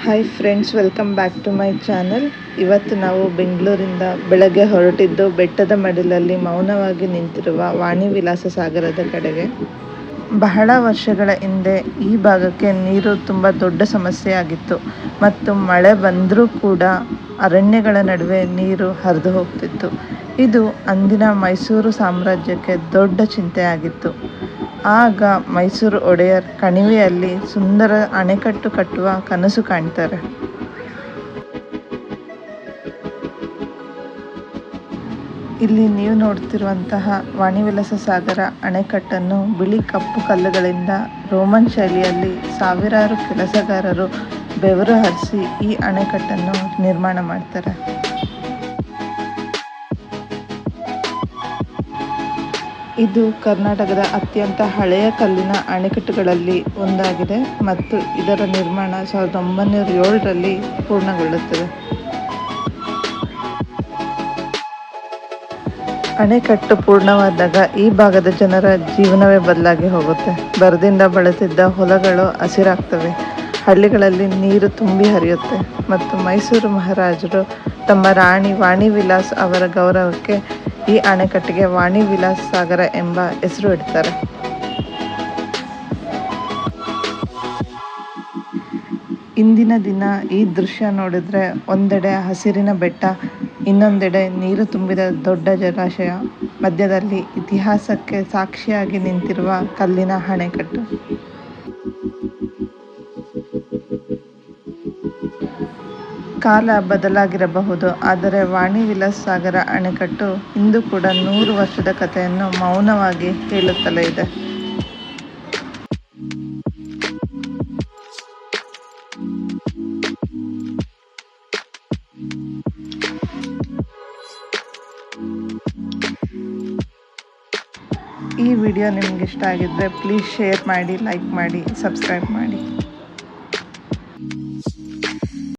Hi friends, welcome back to my channel. ಇವತ್ತು ನಾವು ಬೆಂಗಳೂರಿಂದ ಬೆಳಗ್ಗೆ ಹೊರಟಿದ್ದು ಬೆಟ್ಟದ ಮಡಿಲಲ್ಲಿ ಮೌನವಾಗಿ ನಿಂತಿರುವ ವಾಣಿ ವಿಲಾಸ ಸಾಗರದ ಕಡೆಗೆ. ಬಹಳ ವರ್ಷಗಳ ಹಿಂದೆ ಈ ಭಾಗಕ್ಕೆ ನೀರು ತುಂಬ ದೊಡ್ಡ ಸಮಸ್ಯೆಯಾಗಿತ್ತು ಮತ್ತು ಮಳೆ ಬಂದರೂ ಕೂಡ ಅರಣ್ಯಗಳ ನಡುವೆ ನೀರು ಹರಿದು ಹೋಗ್ತಿತ್ತು. ಇದು ಅಂದಿನ ಮೈಸೂರು ಸಾಮ್ರಾಜ್ಯಕ್ಕೆ ದೊಡ್ಡ ಚಿಂತೆಯಾಗಿತ್ತು. ಆಗ ಮೈಸೂರು ಒಡೆಯರ್ ಕಣಿವೆಯಲ್ಲಿ ಸುಂದರ ಅಣೆಕಟ್ಟು ಕಟ್ಟುವ ಕನಸು ಕಾಣ್ತಾರೆ. ಇಲ್ಲಿ ನೀವು ನೋಡ್ತಿರುವಂತಹ ವಾಣಿವಿಲಾಸ ಸಾಗರ ಅಣೆಕಟ್ಟನ್ನು ಬಿಳಿ ಕಪ್ಪು ಕಲ್ಲುಗಳಿಂದ ರೋಮನ್ ಶೈಲಿಯಲ್ಲಿ ಸಾವಿರಾರು ಕೆಲಸಗಾರರು ಬೆವರು ಹರಿಸಿ ಈ ಅಣೆಕಟ್ಟನ್ನು ನಿರ್ಮಾಣ ಮಾಡ್ತಾರೆ. ಇದು ಕರ್ನಾಟಕದ ಅತ್ಯಂತ ಹಳೆಯ ಕಲ್ಲಿನ ಅಣೆಕಟ್ಟುಗಳಲ್ಲಿ ಒಂದಾಗಿದೆ ಮತ್ತು ಇದರ ನಿರ್ಮಾಣ 1907ರಲ್ಲಿ ಪೂರ್ಣಗೊಳ್ಳುತ್ತದೆ. ಅಣೆಕಟ್ಟು ಪೂರ್ಣವಾದಾಗ ಈ ಭಾಗದ ಜನರ ಜೀವನವೇ ಬದಲಾಗಿ ಹೋಗುತ್ತೆ. ಬರದಿಂದ ಬಳಲ್ತಿದ್ದ ಹೊಲಗಳು ಹಸಿರಾಗ್ತವೆ, ಹಳ್ಳಿಗಳಲ್ಲಿ ನೀರು ತುಂಬಿ ಹರಿಯುತ್ತೆ ಮತ್ತು ಮೈಸೂರು ಮಹಾರಾಜರು ತಮ್ಮ ರಾಣಿ ವಾಣಿ ವಿಲಾಸ್ ಅವರ ಗೌರವಕ್ಕೆ ಈ ಅಣೆಕಟ್ಟಿಗೆ ವಾಣಿ ವಿಲಾಸ ಸಾಗರ ಎಂಬ ಹೆಸರು ಇಡ್ತಾರೆ. ಇಂದಿನ ದಿನ ಈ ದೃಶ್ಯ ನೋಡಿದ್ರೆ ಒಂದೆಡೆ ಹಸಿರಿನ ಬೆಟ್ಟ, ಇನ್ನೊಂದೆಡೆ ನೀರು ತುಂಬಿದ ದೊಡ್ಡ ಜಲಾಶಯ, ಮಧ್ಯದಲ್ಲಿ ಇತಿಹಾಸಕ್ಕೆ ಸಾಕ್ಷಿಯಾಗಿ ನಿಂತಿರುವ ಕಲ್ಲಿನ ಅಣೆಕಟ್ಟು. ಕಾಲ ಬದಲಾಗಿರಬಹುದು, ಆದರೆ ವಾಣಿ ವಿಲಾಸ ಸಾಗರ ಅಣೆಕಟ್ಟು ಇಂದು ಕೂಡ 100 ವರ್ಷದ ಕಥೆಯನ್ನು ಮೌನವಾಗಿ ಹೇಳುತ್ತಲೇ ಇದೆ. ಈ ವಿಡಿಯೋ ನಿಮ್ಗೆ ಇಷ್ಟ ಆಗಿದ್ರೆ ಪ್ಲೀಸ್ ಶೇರ್ ಮಾಡಿ, ಲೈಕ್ ಮಾಡಿ, ಸಬ್ಸ್ಕ್ರೈಬ್ ಮಾಡಿ.